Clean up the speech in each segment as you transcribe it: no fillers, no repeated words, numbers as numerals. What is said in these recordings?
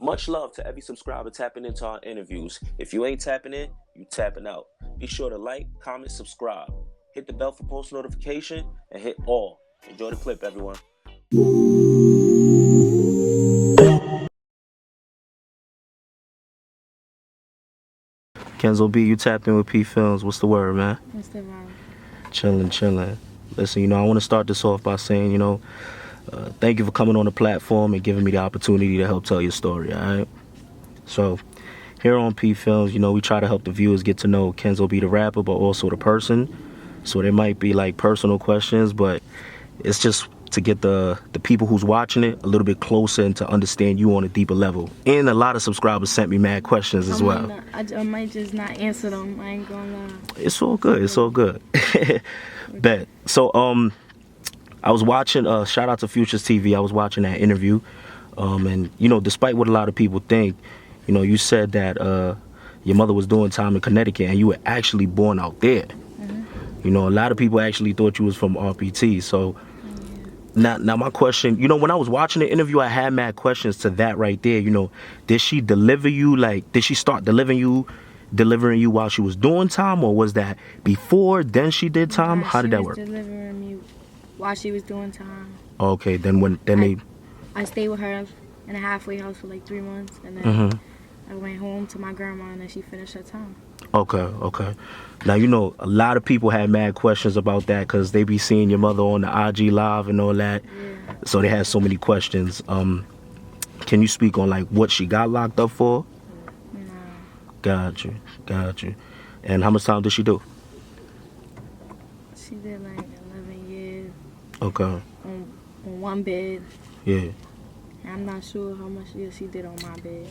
Much love to every subscriber tapping into our interviews. If you ain't tapping in, you tapping out. Be sure to like, comment, subscribe. Hit the bell for post notification and hit all. Enjoy the clip, everyone. Kenzo B, you tapped in with PPhilms. What's the word, man? What's the word? Chilling. Listen, I want to start this off by saying, thank you for coming on the platform and giving me the opportunity to help tell your story, all right? So, here on PPhilms, we try to help the viewers get to know Kenzo B the rapper, but also the person. So there might be like personal questions, but it's just to get the people who's watching it a little bit closer and to understand you on a deeper level. And a lot of subscribers sent me mad questions as well. I might just not answer them. I ain't gonna lie. It's all good. Bet. So I was watching shout out to Futures TV. I was watching that interview, and despite what a lot of people think, you said that your mother was doing time in Connecticut and you were actually born out there. A lot of people actually thought you was from RPT. So now my question, when I was watching the interview, I had mad questions to that right there. Did she deliver you, did she start delivering you while she was doing time, or was that before, then she did time? How did that work? She was delivering me while she was doing time. Okay, I stayed with her in a halfway house for like 3 months, and then I went home to my grandma, and then she finished her time. Okay. Now, a lot of people had mad questions about that because they be seeing your mother on the IG Live and all that. Yeah. So they had so many questions. Can you speak on what she got locked up for? No. Got you. And how much time did she do? She did like 11 years. Okay. On one bed. Yeah. I'm not sure how much years she did on my bed.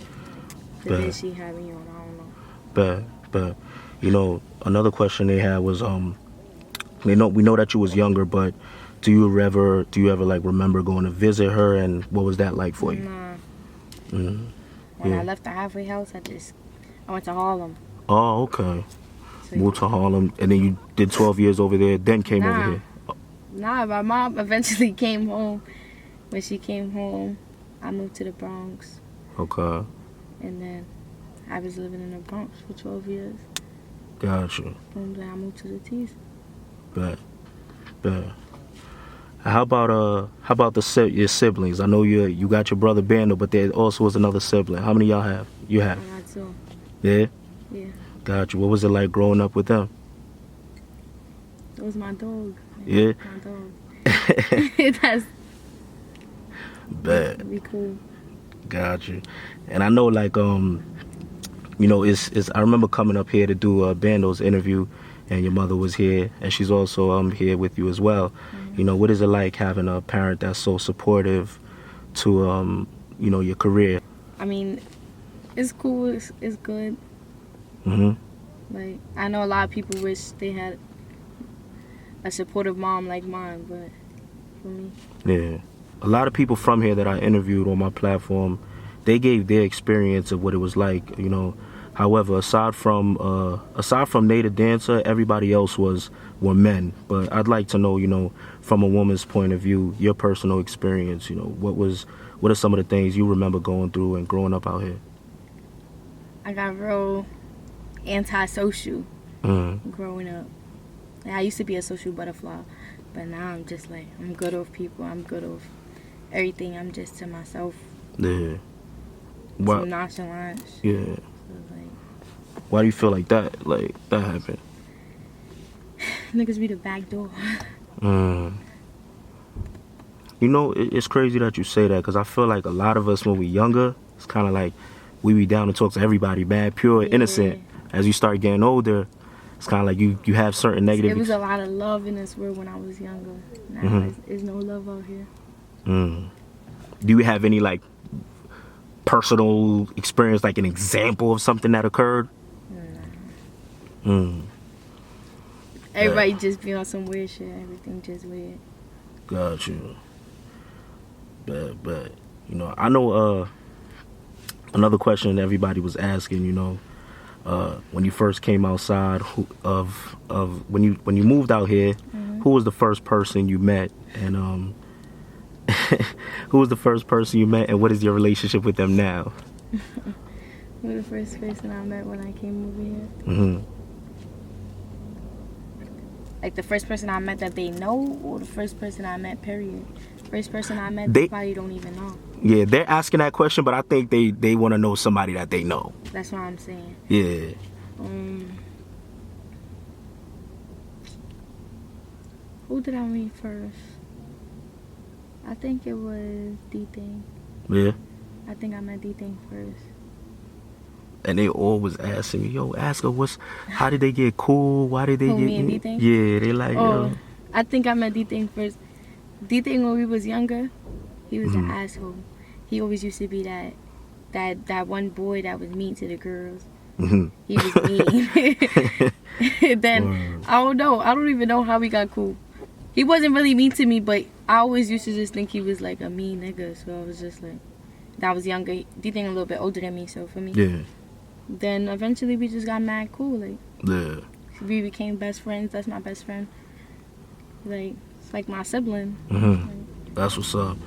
The bed she had me on, I don't know. But another question they had was we know that you was younger, but do you ever remember going to visit her, and what was that like for you? Nah. When I left the halfway house, I went to Harlem. Oh, okay. So moved to Harlem, and then you did 12 years over there, then came over here. Nah, my mom eventually came home. When she came home, I moved to the Bronx. Okay. And then I was living in the Bronx for 12 years. Gotcha. And then I moved to the Tuz. Bet. How about your siblings? I know you got your brother Bando, but there also was another sibling. How many y'all have? You have? I got 2. Yeah? Yeah. Gotcha. What was it like growing up with them? It was my dog. Yeah? My dog. That's... Bet. Be cool. Gotcha. And I know it's I remember coming up here to do Bando's interview, and your mother was here, and she's also here with you as well. What is it like having a parent that's so supportive to your career? I mean, it's cool. It's good. I know a lot of people wish they had a supportive mom like mine, but for me, yeah, a lot of people from here that I interviewed on my platform, they gave their experience of what it was like. However, aside from Native Dancer, everybody else were men. But I'd like to know, from a woman's point of view, your personal experience. What are some of the things you remember going through and growing up out here? I got real antisocial growing up. I used to be a social butterfly, but now I'm just I'm good with people. I'm good with everything. I'm just to myself. Yeah. Wow. Some nonchalance. Yeah. So why do you feel like that happened? Niggas be the back door. It's crazy that you say that, because I feel like a lot of us when we're younger, it's kind of like we be down to talk to everybody, bad, pure, innocent. As you start getting older, it's kind of like you have certain negative... There was a lot of love in this world when I was younger. Now there's no love out here. Do you have any personal experience, an example of something that occurred? Everybody just be on some weird shit. Everything just weird. Got you. But I know another question everybody was asking, when you first came outside when you moved out here, who was the first person you met, and who was the first person you met, and what is your relationship with them now? Who the first person I met when I came over here? Mm-hmm. Like the first person I met that they know, or the first person I met, period? First person I met, They they probably don't even know. Yeah, they're asking that question, but I think they want to know somebody that they know. That's what I'm saying. Yeah. Who did I meet first? I think it was DThang. Yeah. I think I met DThang first. And they always asking me, yo, ask her how did they get cool? Why did they Who, get me and DThang? Yeah, they like, yo. I think I met DThang first. DThang, when we was younger, he was an asshole. He always used to be that one boy that was mean to the girls. He was mean. Then I don't know. I don't even know how we got cool. He wasn't really mean to me, but I always used to just think he was like a mean nigga. So I was just like, that was younger. DThang a little bit older than me, so for me. Yeah. Then eventually we just got mad cool. Like, yeah. We became best friends. That's my best friend. Like, it's like my sibling. Like, that's what's up.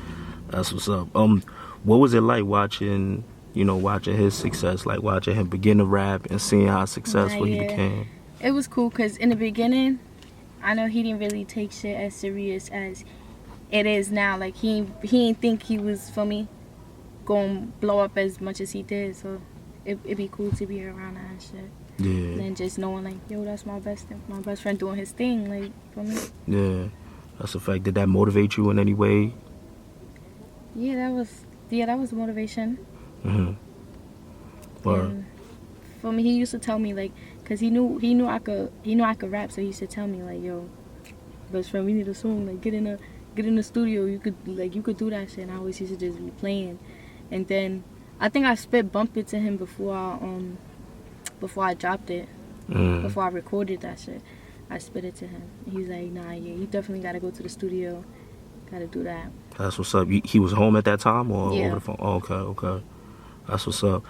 That's what's up. What was it like watching his success, like watching him begin to rap and seeing how successful he became? It was cool because in the beginning, I know he didn't really take shit as serious as it is now. Like he didn't think he was, for me, going to blow up as much as he did. So it'd be cool to be around that and shit. Yeah. And then just knowing like, yo, that's my best friend doing his thing, like, for me. Yeah, that's a fact. Did that motivate you in any way? Yeah, that was motivation. For me, he used to tell me like, cause he knew I could rap, so he used to tell me like, yo, best friend, we need a song, like get in the studio, you could do that shit. And I always used to just be playing, and then I think I bumped it to him before I dropped it, before I recorded that shit. I spit it to him. He's like, nah, yeah, you definitely gotta go to the studio, gotta do that. That's what's up. He was home at that time, or yeah. over the phone? Oh, okay. That's what's up.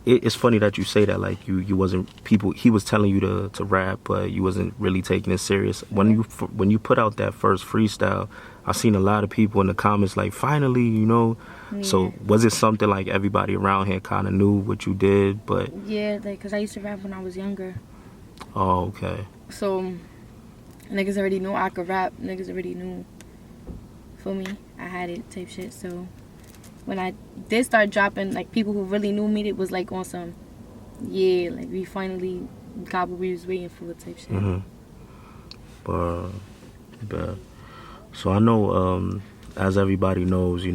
It's funny that you say that. Like you wasn't he was telling you to rap, but you wasn't really taking it serious. When you put out that first freestyle, I seen a lot of people in the comments like, finally, Yeah. So was it something like everybody around here kind of knew what you did? But yeah, like, cause I used to rap when I was younger. Oh, okay. So niggas already knew I could rap. Niggas already knew. For me, I had it type shit. So when I did start dropping, like, people who really knew me, it was like on some, yeah, like we finally got what we was waiting for type shit. But so I know, as everybody knows,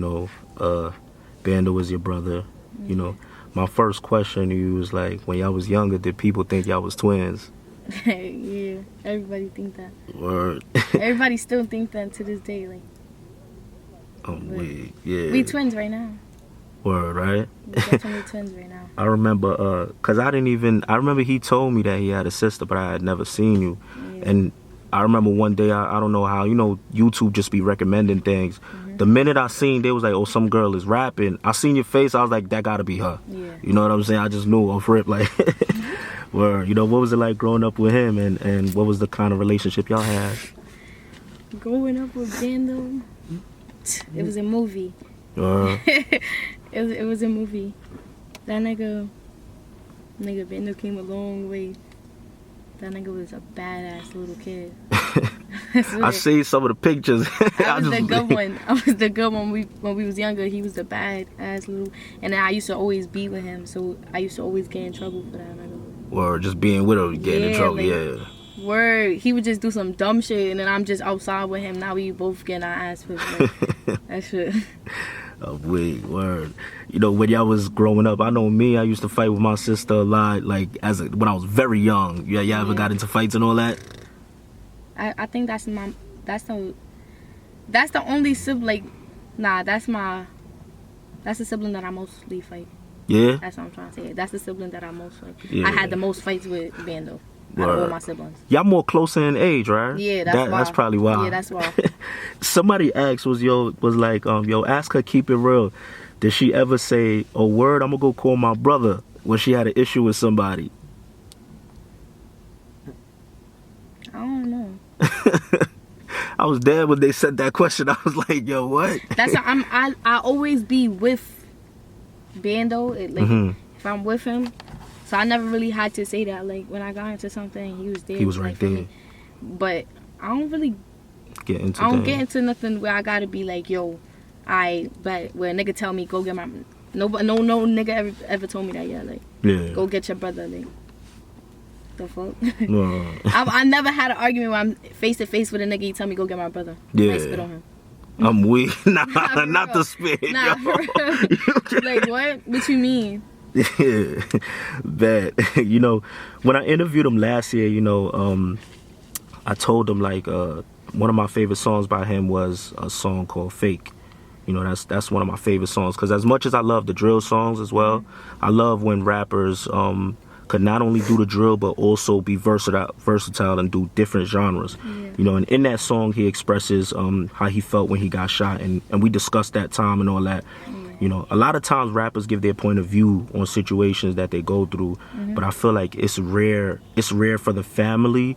Bando was your brother. My first question to you was like, when y'all was younger, did people think y'all was twins? Yeah, everybody think that. Word. Everybody still think that to this day, like. Yeah. We twins right now. Word, right? We definitely twins right now. I remember, cause I remember he told me that he had a sister, but I had never seen you. Yeah. And I remember one day, I don't know how, YouTube just be recommending things. The minute I seen, they was like, oh, some girl is rapping. I seen your face, I was like, that gotta be her. Yeah. You know what I'm saying? I just knew off rip, like, word. What was it like growing up with him, and what was the kind of relationship y'all had? Growing up with Bando, it was a movie. It was a movie. That nigga Bando came a long way. That nigga was a badass little kid. I see some of the pictures. I was the good one. I was the good one when we was younger. He was the badass little, and then I used to always be with him, so I used to always get in trouble for that nigga. Or just being with him, getting in trouble, like, word. He would just do some dumb shit, and then I'm just outside with him. Now we both getting our ass whipped. Like, that shit. Oh, wait, word. When y'all was growing up, I know me, I used to fight with my sister a lot, like, when I was very young. Yeah, y'all ever got into fights and all that? I think that's the only sibling. Nah, that's the sibling that I mostly fight. Yeah? That's what I'm trying to say. That's the sibling that I most fight. Yeah. I had the most fights with Bando. Out of all my siblings. Y'all more closer in age, right? Yeah, that's why. That's probably why. Yeah, that's why. Somebody asked, ask her, keep it real. Did she ever say, oh, word, I'm gonna go call my brother when she had an issue with somebody? I don't know. I was there when they said that question. I was like, yo, what? I always be with Bando, it like if I'm with him. So I never really had to say that. Like when I got into something, he was there. He was right there. Me. But I don't really get into. I don't get into nothing where I gotta be like, yo, but where a nigga tell me go get my no nigga ever told me that yet. Like, go get your brother. Like, the fuck. I never had an argument where I'm face to face with a nigga. He tell me go get my brother. I spit on him. I'm weak. Nah, not the spit. Nah, for real. Like what? What you mean? Yeah, bad. You know, when I interviewed him last year, you know, I told him like one of my favorite songs by him was a song called Fake. You know, that's one of my favorite songs, because as much as I love the drill songs as well, I love when rappers could not only do the drill but also be versatile and do different genres. You know, and in that song he expresses how he felt when he got shot, and we discussed that time and all that. You know, a lot of times rappers give their point of view on situations that they go through, but I feel like it's rare for the family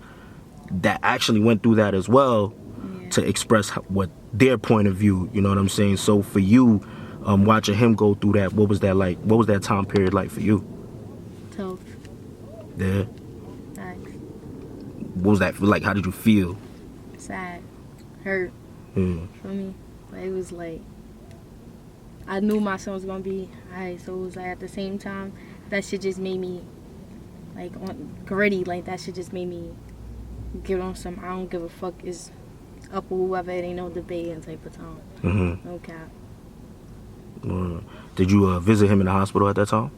that actually went through that as well to express what their point of view, you know what I'm saying? So for you, watching him go through that, what was that like? What was that time period like for you? Tough. Yeah. Thanks. What was that like? How did you feel? Sad. Hurt. For me. But it was like, I knew my son was gonna be alright, so it was like at the same time, that shit just made me like gritty. Like that shit just made me get on some I don't give a fuck is up or whoever, it ain't no debating type of time. No cap. Did you visit him in the hospital at that time?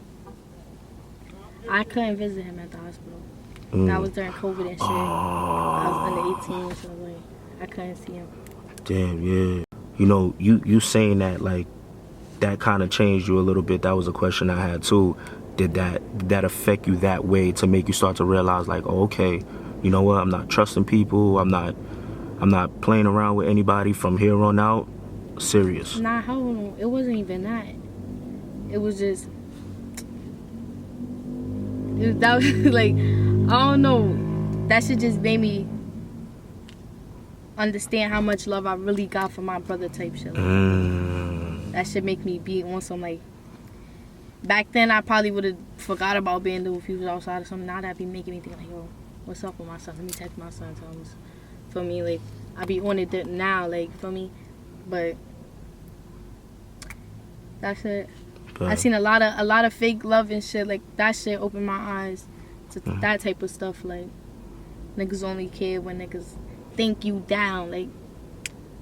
I couldn't visit him at the hospital. That was during COVID and shit. I was under 18, so like I couldn't see him. Damn, yeah. You know, you saying that like that kind of changed you a little bit. That was a question I had too. Did that affect you that way to make you start to realize like, oh, okay, you know what? I'm not trusting people. I'm not playing around with anybody from here on out. Serious. Nah, hold on. It wasn't even that. It was just that was like, I don't know. That shit just made me understand how much love I really got for my brother type shit. Like, that should make me be on some like. Back then, I probably would have forgot about Bando if he was outside or something. Now that'd be making me think like, yo, what's up with my son? Let me text my son. Tell him. For me, like, I be on it now, like, for me. But that's it. I seen a lot of fake love and shit. Like that shit opened my eyes to that type of stuff. Like niggas only care when niggas think you down. Like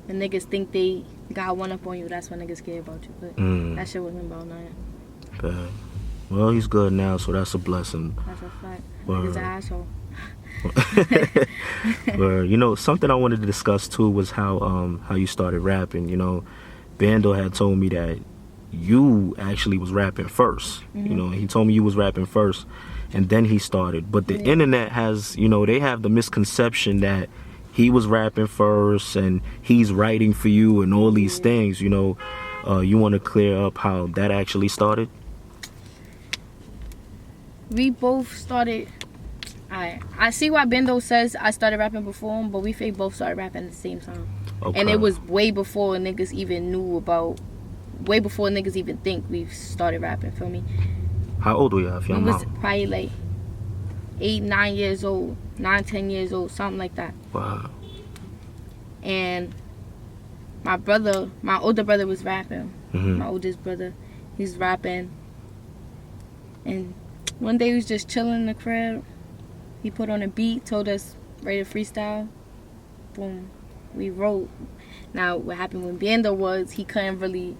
when niggas think they got one up on you, that's when niggas care about you. But that shit wasn't about nothing. Well, he's good now, so that's a blessing. That's a fact. Niggas an asshole. But you know, something I wanted to discuss too was how you started rapping. You know, Bando had told me that you actually was rapping first. You know, he told me you was rapping first, and then he started. But the internet has, you know, they have the misconception that he was rapping first and he's writing for you and all these things. You know, you want to clear up how that actually started? We both started. I see why Bando says I started rapping before him, but we both started rapping at the same time. Okay. And it was way before niggas even knew about, way before niggas even think we started rapping, feel me? How old were you if your mom? We was probably like 8, 9 years old, 9, 10 years old, something like that. Wow. And my older brother was rapping. My oldest brother, he's rapping. And one day we was just chilling in the crib. He put on a beat, told us, write a freestyle. Boom. We wrote. Now, what happened with Bando was he couldn't really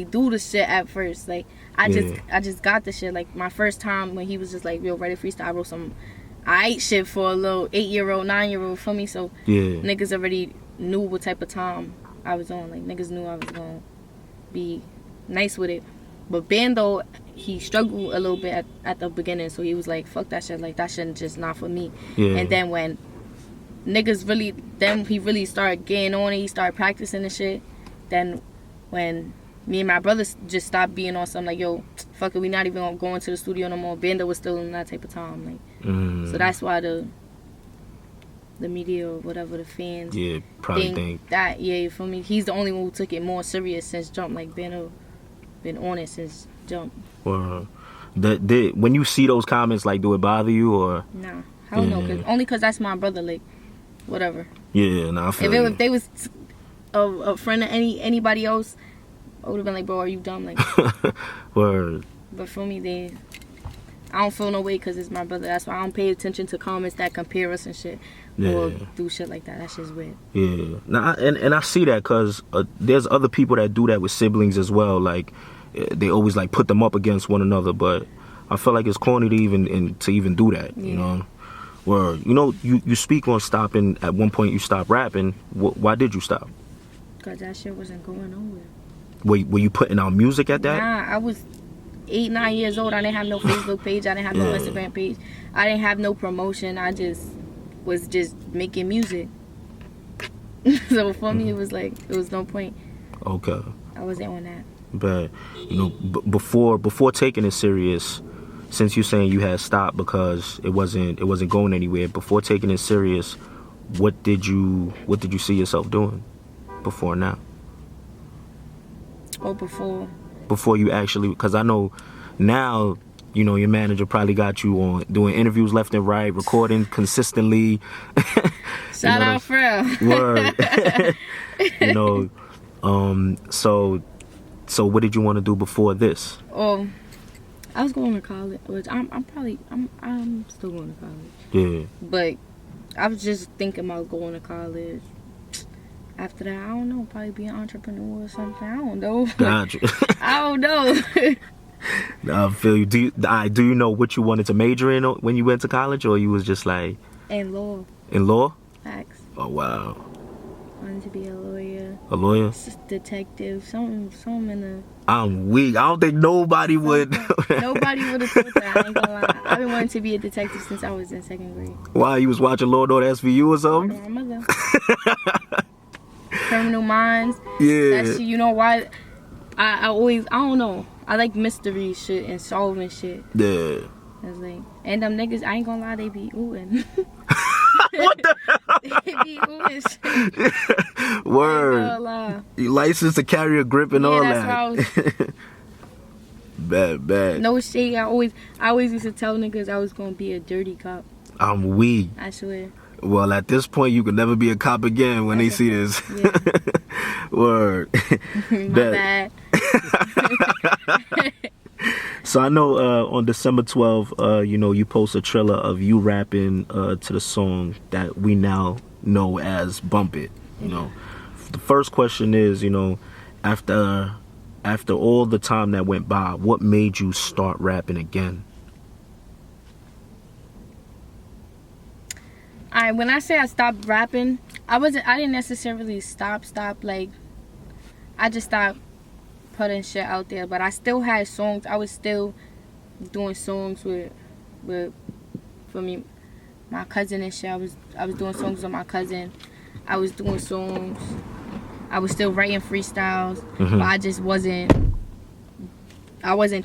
do the shit at first. Like, I just got the shit. Like, my first time when he was just like, yo, write a freestyle, I wrote some aight shit for a little 8-year-old, 9-year-old for me. So, niggas already knew what type of time I was on. Like, niggas knew I was going to be nice with it. But Bando, he struggled a little bit at the beginning, so he was like, fuck that shit, like that shit just not for me. And then when he really started getting on it, he started practicing the shit. Then when me and my brothers just stopped being on something like, yo, fuck it, we not even gonna go into the studio no more. Bando was still in that type of time, like, so that's why the media or whatever, the fans, probably think that, you feel me? He's the only one who took it more serious since Jump, like Bando. been on it since jump. Or when you see those comments, like, do it bother you or? Nah, hell no, only cause that's my brother. Like, whatever. Yeah, nah, I feel you. If they was a friend of anybody else, I would have been like, bro, are you dumb? Like, Word. But for me, I don't feel no way because it's my brother. That's why I don't pay attention to comments that compare us and shit. Yeah. Or do shit like that. That's just weird. Yeah. Nah, and I see that because there's other people that do that with siblings as well. Like, they always like put them up against one another. But I feel like it's corny to even do that. Yeah. You know. Where you speak on stopping. At one point, you stopped rapping. Why did you stop? Because that shit wasn't going nowhere. Were you putting out music at that? Nah, I was 8, 9 years old. I didn't have no Facebook page. I didn't have no Instagram page. I didn't have no promotion. I was just making music. So for me, it was like, it was no point. Okay. I wasn't on that. But before taking it serious, since you're saying you had stopped because it wasn't going anywhere, before taking it serious, what did you see yourself doing before now? Or before you actually, because I know now, your manager probably got you on doing interviews left and right, recording consistently. Shout out Fred. Word. So what did you want to do before this? I was going to college, which I'm still going to college. Yeah. But I was just thinking about going to college. After that, I don't know, probably be an entrepreneur or something. I don't know. Gotcha. I don't know. I feel you. Do you know what you wanted to major in when you went to college, or you was just like In law. In law? Facts. Oh wow. Wanted to be a lawyer. A lawyer? Detective. Something in the. I'm weak. I don't think nobody would. Nobody would have thought that. I ain't gonna lie. I've been wanting to be a detective since I was in 2nd grade. Why, you was watching Law & Order SVU or something? My mother. Criminal Minds. Yeah. That shit, you know why? I don't know. I like mystery shit and solving shit. Yeah. It's like, and them niggas, I ain't gonna lie, they be oohing. What the hell? They be oohing shit. Word. I ain't gonna lie. You licensed to carry a grip and all that's that. How I was. Bad. No shade. I always used to tell niggas I was gonna be a dirty cop. I'm weak. I swear. Well, at this point, you could never be a cop again when they see this. Yeah. Word. My bad. So I know on December 12th, you post a trailer of you rapping to the song that we now know as Bump It. The first question is, after all the time that went by, what made you start rapping again? When I say I stopped rapping, I didn't necessarily stop, like, I just stopped putting shit out there, but I still had songs. I was still doing songs with for me, my cousin and shit. I was doing songs with my cousin. I was doing songs. I was still writing freestyles, but I just wasn't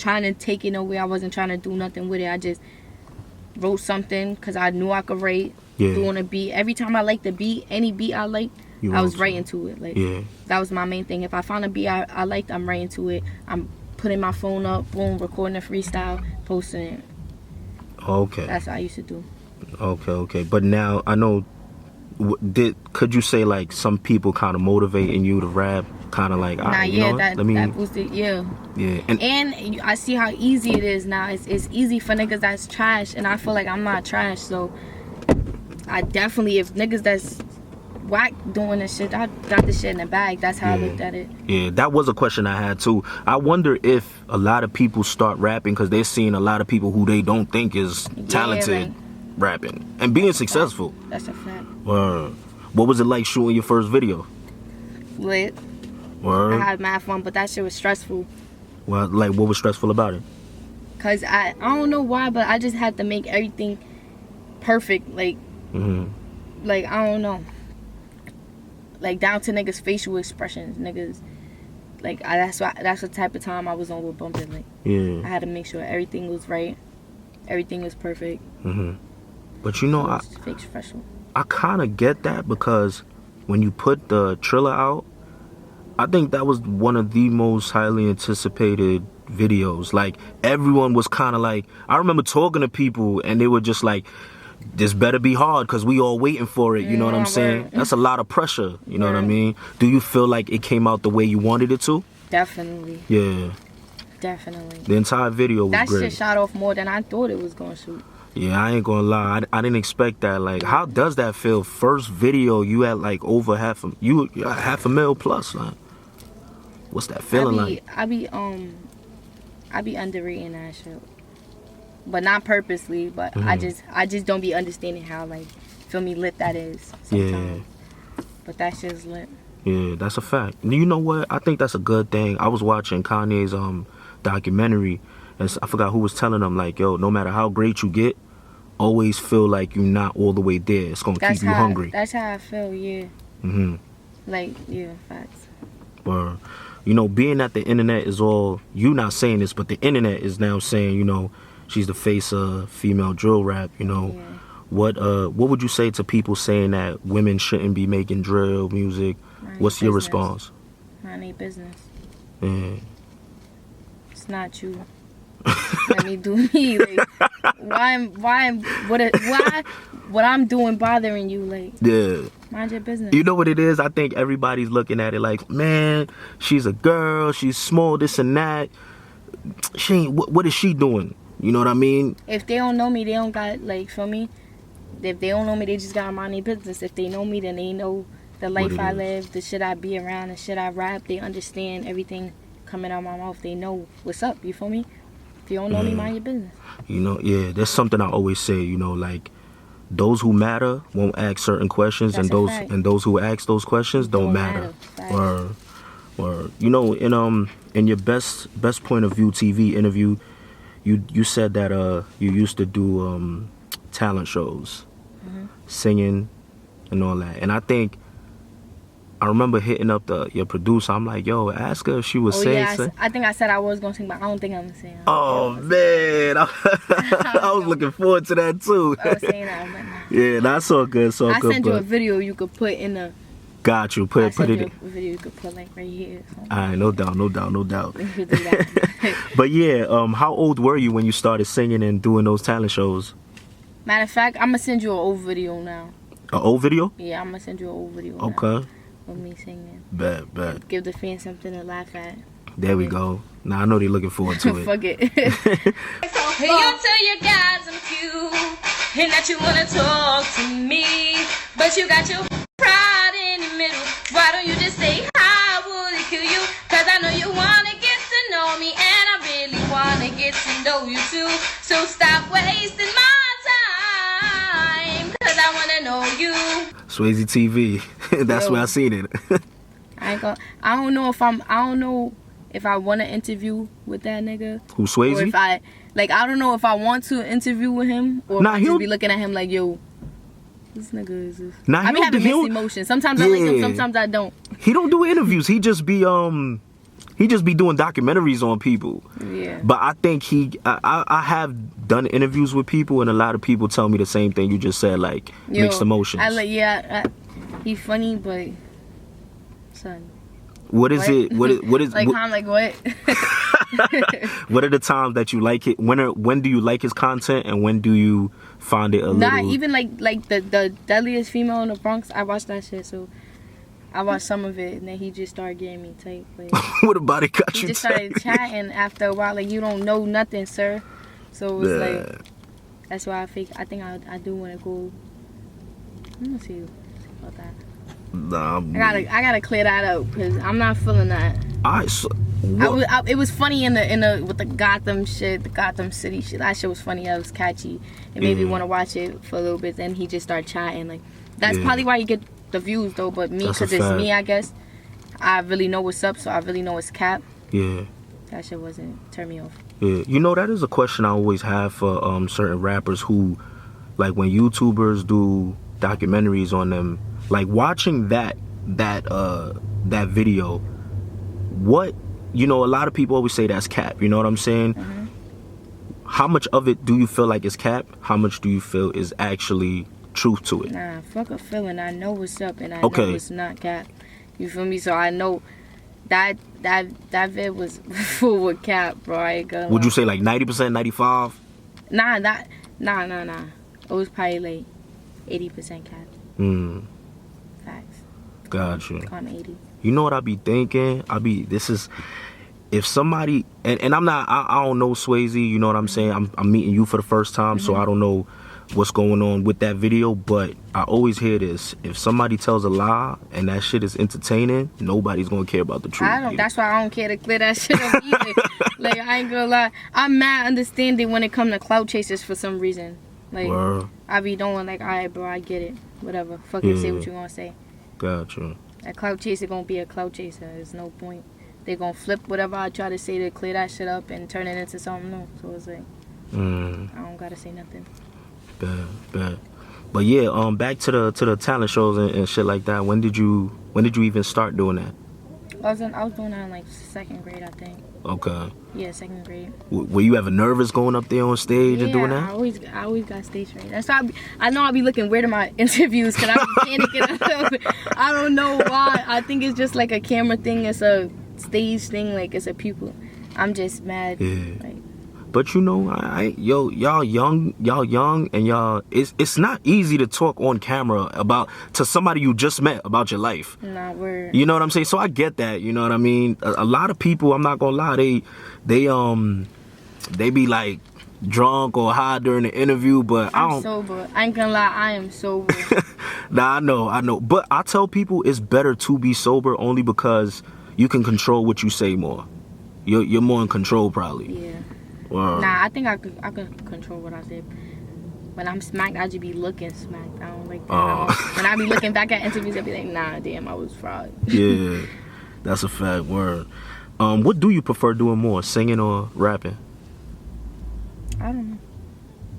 trying to take it nowhere. I wasn't trying to do nothing with it. I just wrote something because I knew I could write. Yeah. Doing a beat. Every time I liked the beat, any beat I liked, I was writing to it. Like, that was my main thing. If I found a beat I liked, I'm writing to it. I'm putting my phone up, boom, recording a freestyle, posting it. Okay. That's what I used to do. Okay. But now, I know, could you say, like, some people kind of motivating you to rap? Kind of like, that boosted, yeah. And I see how easy it is now. It's easy for niggas that's trash, and I feel like I'm not trash, so I definitely, if niggas that's whack doing this shit, I got this shit in the bag. That's how I looked at it. Yeah, that was a question I had too. I wonder if a lot of people start rapping because they're seeing a lot of people who they don't think is talented rapping and being successful. That's a fact. What was it like shooting your first video? Lit. Word. I had mad fun, but that shit was stressful. Well, like, what was stressful about it? Cause I don't know why, but I just had to make everything perfect. Like, like, I don't know. Like, down to niggas' facial expressions, niggas. Like, that's the type of time I was on with Bumpin'. Like, I had to make sure everything was right, everything was perfect. But I fake special. I kind of get that because when you put the Triller out, I think that was one of the most highly anticipated videos. Like, everyone was kind of like, I remember talking to people and they were just like, this better be hard because we all waiting for it. You know what I'm saying? That's a lot of pressure. You know what I mean? Do you feel like it came out the way you wanted it to? Definitely. Yeah. Definitely. The entire video was that great. That shit shot off more than I thought it was going to shoot. Yeah, I ain't gonna lie. I didn't expect that. Like, how does that feel? First video, you had like over half a mil plus. Like, what's that feeling like? I be underrating that shit, but not purposely. But I just don't be understanding how, like, feel me, lit that is sometimes. Yeah. But that shit's lit. Yeah, that's a fact. You know what? I think that's a good thing. I was watching Kanye's documentary, and I forgot who was telling them, like, yo, no matter how great you get, always feel like you're not all the way there. It's gonna keep you hungry. That's how I feel. Yeah. Like, yeah, facts. Or, you know, being that the internet is all, you not saying this, but the internet is now saying, you know, she's the face of female drill rap. You know, what would you say to people saying that women shouldn't be making drill music? What's your response? Mind their business. Yeah. It's not you. Let me do me. Like, what I'm doing bothering you? Like, yeah. Mind your business. You know what it is? I think everybody's looking at it like, man, she's a girl, she's small, this and that. She ain't. What is she doing? You know what I mean? If they don't know me, they don't got, like, for me. If they don't know me, they just gotta mind their business. If they know me, then they know the life I live, the shit I be around, the shit I rap. They understand everything coming out my mouth. They know what's up. You feel me? If you don't know me, mind your business. You know, yeah, there's something I always say, you know, like, those who matter won't ask certain questions, and those who ask those questions don't matter. Or you know, in your best point of view TV interview, you said that you used to do talent shows, singing and all that. And I remember hitting up your producer. I'm like, yo, ask her if she was saying something. I think I said I was going to sing, but I don't think I'm going to sing. Oh, man. I was looking forward to that, too. I was saying that. Yeah, that's so good, I sent you a video you could put in the... Got you. Put it in. A video you could put, like, right here. All right, no doubt. But, yeah, how old were you when you started singing and doing those talent shows? Matter of fact, I'm going to send you an old video now. An old video? Yeah, I'm going to send you an old video Okay. Now. With me singing. Bet. Give the fans something to laugh at. There we go. Now I know they're looking forward to it. Fuck it. You tell your guys I'm cute and that you wanna talk to me, but you got your pride in the middle. Why don't you just say I would kill you? Cause I know you wanna get to know me, and I really wanna get to know you too. So stop wasting my time, cause I wanna know you. Swayze TV. That's where I seen it. I don't know if I want to interview with that nigga. Who, Swayze? Or if I don't know if I want to interview with him, or if I just be looking at him like, yo, this nigga is this. I be having mixed emotions. Sometimes I like him, sometimes I don't. He don't do interviews. He just be doing documentaries on people. Yeah. But I think I have done interviews with people, and a lot of people tell me the same thing you just said, like, mixed emotions. He's funny, but son. What is it? What is like? I'm like, what? What are the times that you like it? When do you like his content, and when do you find it a little? Nah, even like the deadliest female in the Bronx. I watched that shit, so I watched some of it, and then he just started getting me tight. Like, what about it got you? He just started chatting after a while, like, you don't know nothing, sir. So it was like, that's why I think I do want to go. Let me see about that. Nah, I gotta clear that up because I'm not feeling that. It was funny in the with the Gotham shit, the Gotham City shit. That shit was funny. That was catchy. It made me want to watch it for a little bit. Then he just started chatting. Like, that's probably why you get the views though. But me, because it's me, I guess. I really know what's up, so I really know it's cap. Yeah. That shit wasn't turn me off. Yeah, you know, that is a question I always have for certain rappers who, like, when YouTubers do documentaries on them, like, watching that video, what, you know, a lot of people always say that's cap, you know what I'm saying? Mm-hmm. How much of it do you feel like is cap? How much do you feel is actually truth to it? Nah, fuck a feeling. I know what's up, and I know it's not cap. You feel me? So I know That vid was full with cap, bro. I ain't gonna Would lie. you say like 90%, 95? Nah. It was probably like 80% cap. Facts. Gotcha. On 80. You know what I be thinking? If somebody, and I'm not, I don't know Swayze, you know what I'm saying? I'm meeting you for the first time, so I don't know what's going on with that video, but I always hear this: if somebody tells a lie and that shit is entertaining, nobody's gonna care about the truth. That's why I don't care to clear that shit up either. Like, I ain't gonna lie, I'm mad understanding when it come to clout chasers for some reason. Like, I be doing like, alright, bro, I get it, whatever, fucking say what you gonna say. Gotcha. A clout chaser gonna be a clout chaser. There's no point. They gonna flip whatever I try to say to clear that shit up and turn it into something new. So it's like, I don't gotta say nothing. Bad. But yeah, back to the talent shows and shit like that. When did you even start doing that? I was doing that in like 2nd grade, I think. Okay. Yeah, 2nd grade. Were you ever nervous going up there on stage and doing that? I always got stage fright. That's why I know I be looking weird in my interviews because I be panicking. I don't know why. I think it's just like a camera thing. It's a stage thing. Like, it's a people. I'm just mad. Yeah. Like, but you know, y'all young, and y'all, it's not easy to talk on camera to somebody you just met about your life. Nah, we're. You know what I'm saying? So I get that. You know what I mean? A lot of people, I'm not gonna lie, they be like drunk or high during the interview, but I'm sober. I ain't gonna lie, I am sober. Nah, I know. But I tell people it's better to be sober only because you can control what you say more. You're more in control probably. Yeah. Nah, I think I could control what I said. When I'm smacked, I just be looking smacked. I don't like that. When I be looking back at interviews, I be like, nah, damn, I was fraud. Yeah, that's a fact word. What do you prefer doing more, singing or rapping? I don't know.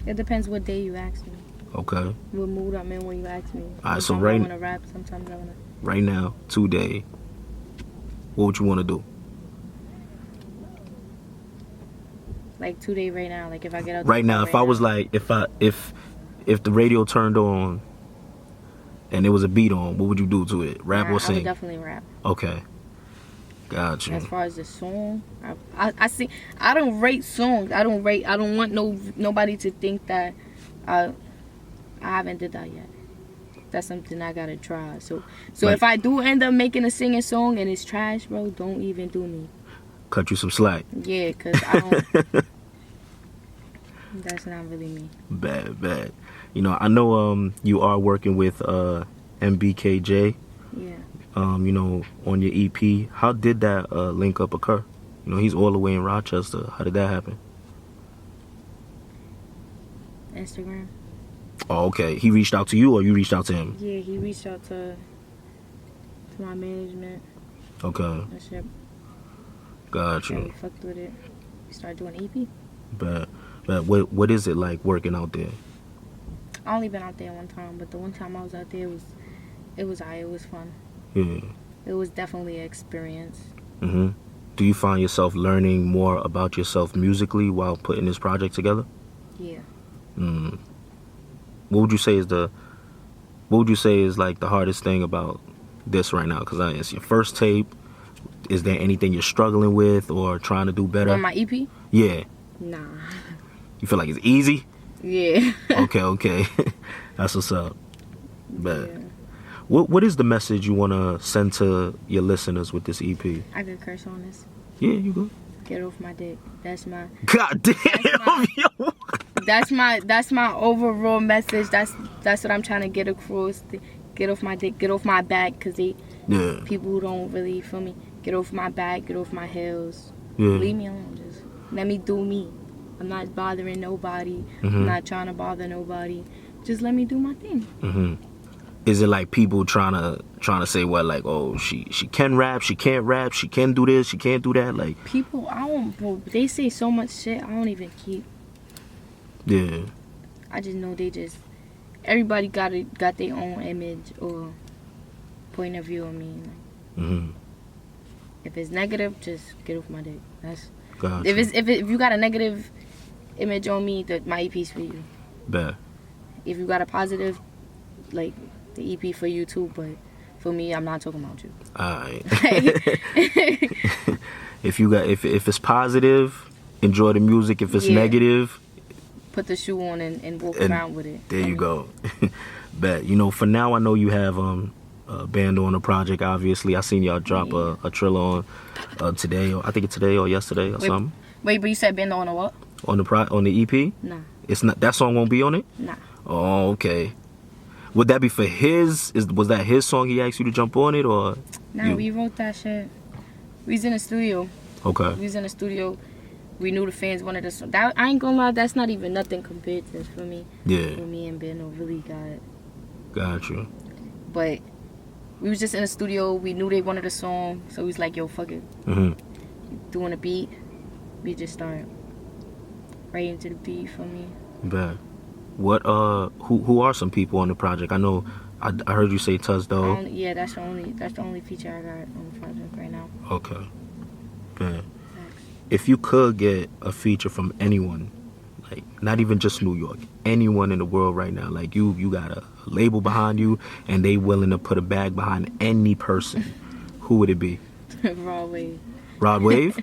It depends what day you ask me. Okay. What mood I'm in when you ask me. Alright, so sometimes I want to rap, sometimes I want to. Right now, today, what would you want to do? Like today, right now, like if I get out. Right now, if I was like, if the radio turned on, and there was a beat on, what would you do to it? Rap or sing? I would definitely rap. Okay. Gotcha. As far as the song, I sing. I don't rate songs. I don't want nobody to think that I haven't did that yet. That's something I gotta try. So like, if I do end up making a singing song and it's trash, bro, don't even do me. Cut you some slack. Yeah, cause I don't. That's not really me. Bad. You know, I know you are working with MBK Jay. Yeah. You know, on your EP. How did that link up occur? You know, he's all the way in Rochester. How did that happen? Instagram. Oh, okay. He reached out to you or you reached out to him? Yeah, he reached out to my management. Okay. That's it. Gotcha. And we fucked with it. We started doing EP. But what is it like working out there? I only been out there one time, but the one time I was out there, it was fun. Yeah. It was definitely an experience. Do you find yourself learning more about yourself musically while putting this project together? Yeah. What would you say is like the hardest thing about this right now? Because it's your first tape. Is there anything you're struggling with or trying to do better? On my EP? Yeah. Nah. You feel like it's easy? Yeah. Okay. That's what's up. But yeah. What is the message you want to send to your listeners with this EP? I could curse on this. Yeah, you go. Get off my dick. That's my. God damn. That's my overall message. That's what I'm trying to get across. Get off my dick. Get off my back. Cause people who don't really feel me. Get off my back. Get off my heels. Yeah. Leave me alone. Just let me do me. I'm not bothering nobody. I'm not trying to bother nobody. Just let me do my thing. Is it like people trying to say what, like, oh, she can rap, she can't rap, she can do this, she can't do that, like people? Bro, they say so much shit. I don't even keep. Yeah. I just know everybody got their own image or point of view of me. Like, if it's negative, just get off my dick. That's gotcha. If you got a negative image on me, that my EP's for you. Bet. If you got a positive, like, the EP for you too, but For me, I'm not talking about you. Alright. If it's positive, enjoy the music. If it's negative, put the shoe on and walk around with it. There you go. Bet. You know, for now I know you have Bando on the project. Obviously, I seen y'all drop a Triller on today, or I think it's today or yesterday or something. Wait, but you said Bando on a what? On the EP? Nah. It's not. That song won't be on it. Nah. Oh, okay. Would that be for his? Was that his song? He asked you to jump on it, or? Nah, we wrote that shit. We was in the studio. Okay. We was in the studio. We knew the fans wanted us. That I ain't gonna lie, that's not even nothing compared to for me. Yeah. For me and Bando really Got you. But we was just in the studio. We knew they wanted a song, so we was like, "Yo, fuck it." Doing a beat, we just started right into the beat for me. Bet. What who are some people on the project? I know I heard you say Tuz Dough. Yeah, that's the only feature I got on the project right now. Okay. Bet. If you could get a feature from anyone, like not even just New York, anyone in the world right now, like you got a label behind you and they willing to put a bag behind any person, who would it be? Rod Wave. Rod Wave?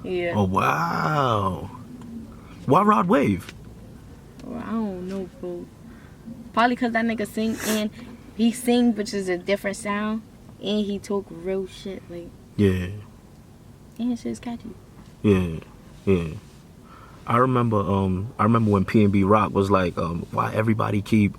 Yeah. Oh wow. Why Rod Wave? Well, I don't know, bro. Probably because that nigga sing, and he sing, which is a different sound, and he talk real shit, like. Yeah. And shit's catchy. Yeah. I remember when P&B Rock was like, why everybody keep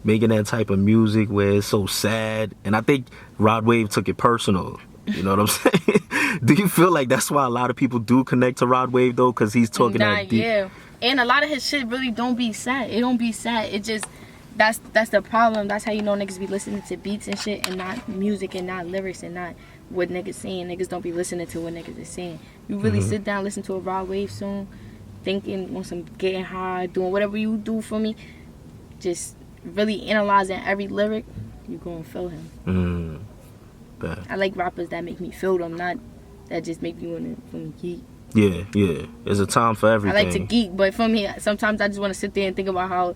making that type of music where it's so sad, and I think Rod Wave took it personal. You know what I'm saying? Do you feel like that's why a lot of people do connect to Rod Wave though, because he's talking that deep? Yeah. And a lot of his shit really don't be sad. It don't be sad. It just that's the problem. That's how you know niggas be listening to beats and shit and not music and not lyrics and not what niggas saying. Niggas don't be listening to what niggas is saying. You really sit down, listen to a Rod Wave song, thinking on some getting high, doing whatever you do for me, just really analyzing every lyric, you gonna feel him. I like rappers that make me feel them, not that just make me wanna geek. Yeah. There's a time for everything. I like to geek, but for me, sometimes I just want to sit there and think about how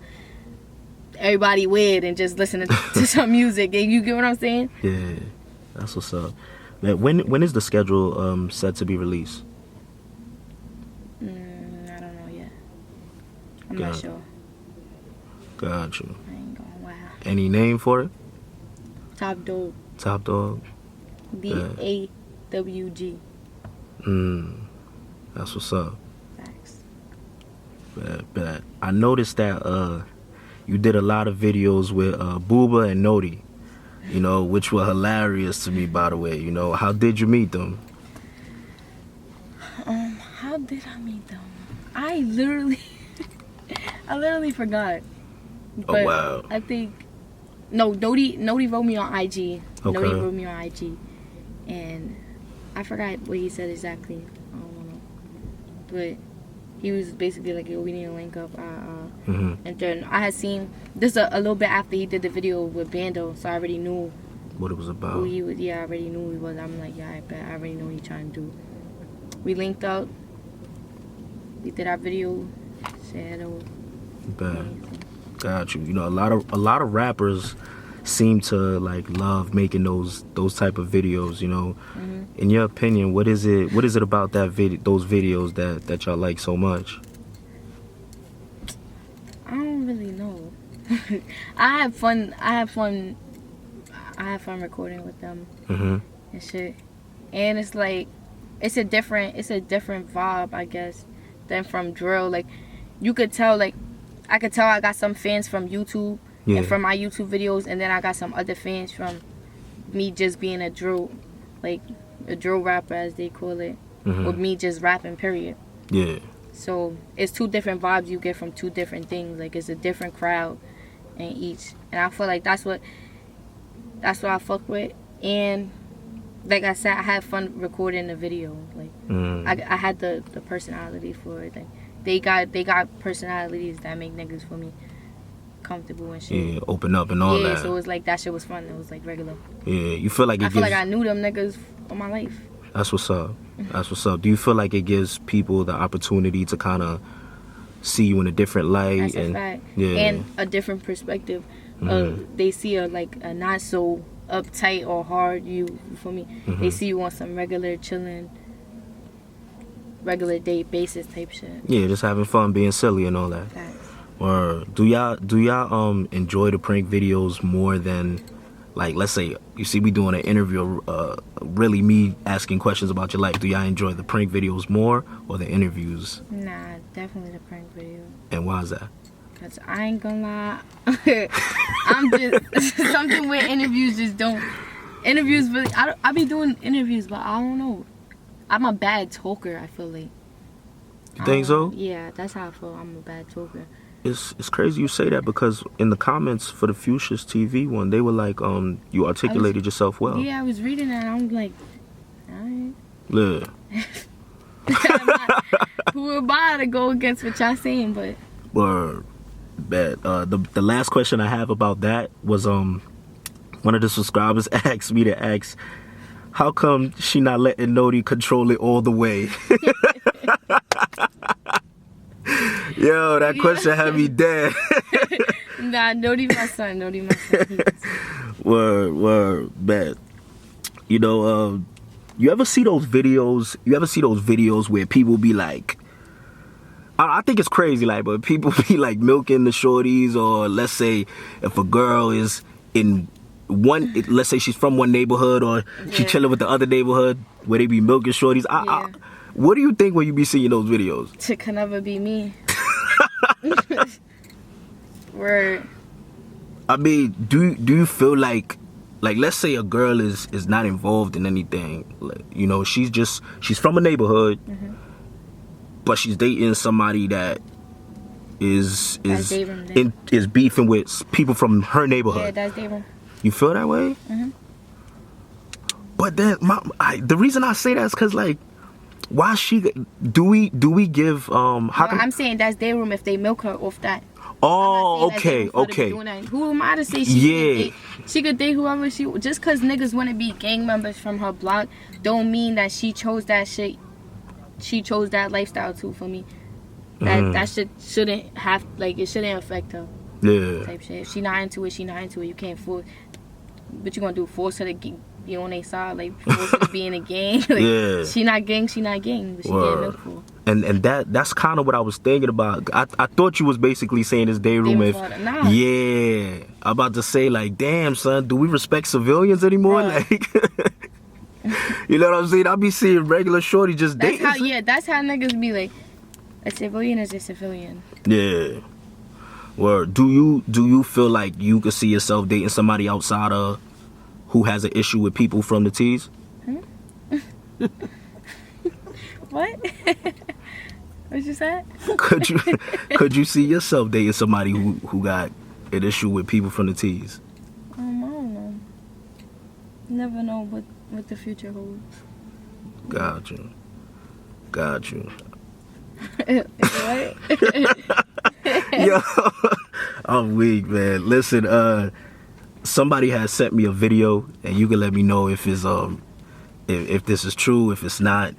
everybody weird and just listen to some music. You get what I'm saying? Yeah, that's what's up. Man, when is the schedule set to be released? I don't know yet. I'm not sure. Got you. I ain't gonna lie. Any name for it? Top Dawg. Top Dawg. DAWG. That's what's up. Facts. Bet. I noticed that you did a lot of videos with Buba and Noti, you know, which were hilarious to me, by the way. You know, how did you meet them? How did I meet them? I literally forgot. But oh wow. I think Noti wrote me on IG. Okay. Noti wrote me on IG, and I forgot what he said exactly. I don't know, but he was basically like, "Yo, we need to link up." And then I had seen this a little bit after he did the video with Bando, so I already knew what it was about. Who he was. Yeah, I already knew who he was. I'm like, yeah, I bet I already know what he's trying to do. We linked up. We did our video. Said hello. Bet. Got you. You know, a lot of rappers seem to like love making those type of videos. You know, in your opinion, what is it about those videos that y'all like so much? I don't really know. I have fun recording with them and shit. And it's like it's a different vibe, I guess, than from drill. Like you could tell, like I could tell I got some fans from YouTube and from my YouTube videos, and then I got some other fans from me just being a drill rapper, as they call it, or me just rapping, period. Yeah. So it's two different vibes you get from two different things. Like it's a different crowd in each, and I feel like that's what I fuck with. And like I said, I had fun recording the video. Like I had the personality for it. Like they got personalities that make niggas for me comfortable and shit. Yeah, open up and all that. Yeah, so it was like that shit was fun. It was like regular. Yeah, you feel like I feel like I knew them niggas all my life. That's what's up. That's what's up. Do you feel like it gives people the opportunity to kind of see you in a different light? That's a fact. Yeah. And a different perspective. They see a not so uptight or hard. You feel me? They see you on some regular chilling, regular date basis type shit. Yeah, just having fun, being silly and all that. Facts. Or do y'all enjoy the prank videos more than, like, let's say you see me doing an interview, really me asking questions about your life? Do y'all enjoy the prank videos more or the interviews? Nah, definitely the prank video. And why is that? Cause I ain't gonna lie, I'm just something with interviews just don't. Interviews really, I be doing interviews, but I don't know. I'm a bad talker. I feel like. You think so? Yeah, that's how I feel. I'm a bad talker. It's crazy you say that, because in the comments for the Fuchsia's TV one, they were like, you articulated yourself well. Yeah, I was reading that. I'm like, alright. Yeah. Who am I to go against what y'all saying? But. Word. Bad. The last question I have about that was one of the subscribers asked me to ask, how come she not letting Noti control it all the way? Yo, that question had me dead. Nah, Noti my son. Noti my son. Word, bad. You know, you ever see those videos? You ever see those videos where people be like, I think it's crazy, like, but people be like milking the shorties, or let's say if a girl is in one, let's say she's from one neighborhood, or she chilling with the other neighborhood, where they be milking shorties. What do you think when you be seeing those videos? It can never be me. Word. I mean, do you feel like let's say a girl is not involved in anything, like, you know, she's from a neighborhood, but she's dating somebody that is beefing with people from her neighborhood. Yeah, that's David. You feel that way? But then the reason I say that is because, like, why do we give I'm saying that's their room if they milk her off that. Oh, okay. Who am I to say she could date whoever she, just because niggas want to be gang members from her block don't mean that she chose that shit. She chose that lifestyle too, for me. That shit shouldn't have, like, it shouldn't affect her. Yeah. Type shit. If she not into it, she not into it. You can't force. What you gonna do? Force her to be on their side? Like, force her to be in a gang? Like, yeah. She not gang. She not gang. But she getting milk for. And that's kind of what I was thinking about. I thought you was basically saying this day room if nah. Yeah, I'm about to say, like, damn son, do we respect civilians anymore? Bruh. Like, you know what I'm saying? I be seeing regular shorty just dating. That's how niggas be like, a civilian is a civilian. Yeah. Well, do you feel like you could see yourself dating somebody outside of who has an issue with people from the T's? What? What you said? Could you see yourself dating somebody who got an issue with people from the T's? I don't know. Never know what the future holds. Got you. What? Yo, I'm weak, man. Listen, somebody has sent me a video, and you can let me know if it's if this is true, if it's not.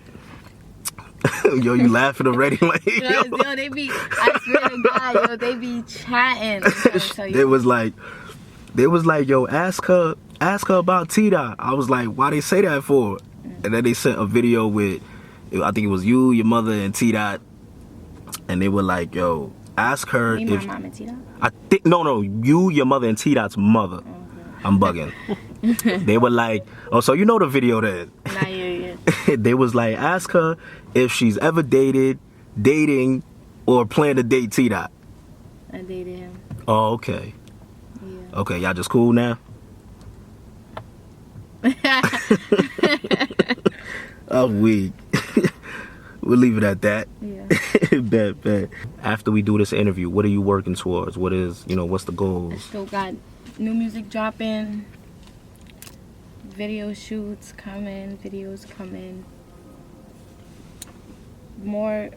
Yo, you laughing already? Like, yo, they be, I swear to God, yo, they be chatting. They was like, yo, ask her about T-Dot. I was like, why they say that for? And then they sent a video with, I think it was you, your mother, and T-Dot, and they were like, yo, ask her if if my mom and T-Dot? I think no, you, your mother, and T-Dot's mother. Okay. I'm bugging. They were like, oh, so you know the video then? Nah, yeah. They was like, ask her if she's ever dating, or plan to date T-Dot. I dated him. Oh, okay. Yeah. Okay, y'all just cool now? I'm weak. We'll leave it at that. Yeah. Bet. After we do this interview, what are you working towards? What's the goals? I still got new music dropping, video shoots coming, videos coming. More,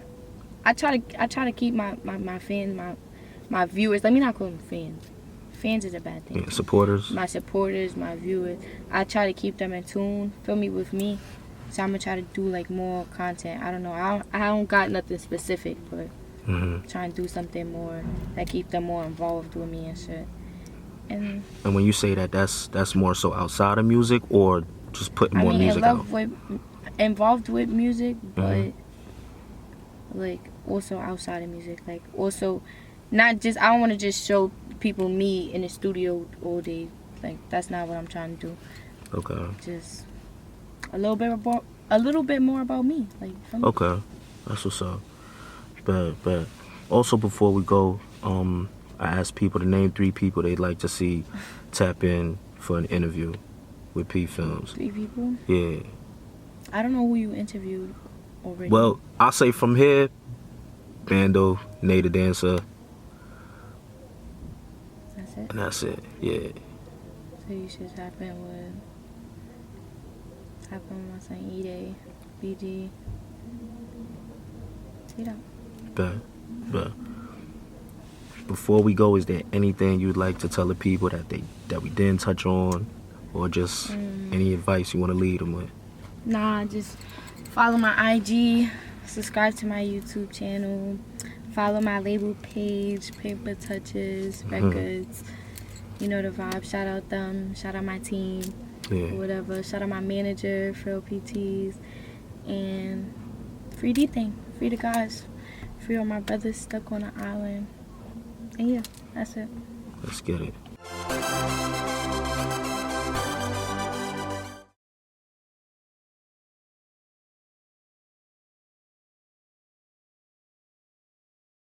I try to keep my fans, my viewers. Let me not call them fans. Fans is a bad thing. Yeah, supporters. My supporters, my viewers. I try to keep them in tune, feel me, with me. So I'm gonna try to do like more content. I don't know. I don't got nothing specific, but trying to do something more that keep them more involved with me and shit. And when you say that, that's more so outside of music, or just putting more music out? Involved with music, but Mm-hmm. like also outside of music. Like also, not just, I don't want to just show people me in the studio all day. Like that's not what I'm trying to do. Okay. Just a little bit more about me. Like from Okay, that's what's up. But also before we go, I asked people to name 3 people they'd like to see tap in for an interview with PPhilms. 3 people. Yeah. I don't know who you interviewed already. Well, I'll say from here, Bando, Nate the Dancer, That's it. and that's it. Yeah. So you should tap in with my son E-Day, BG. See that? But before we go, is there anything you'd like to tell the people that we didn't touch on, or just any advice you want to leave them with? Nah, just follow my IG, subscribe to my YouTube channel, follow my label page, Paper Touches Records. You know the vibe. Shout out them, shout out my team, Yeah. whatever. Shout out my manager for LPTs, and free DThang, free the guys, free all my brothers stuck on the island. And yeah, that's it. Let's get it.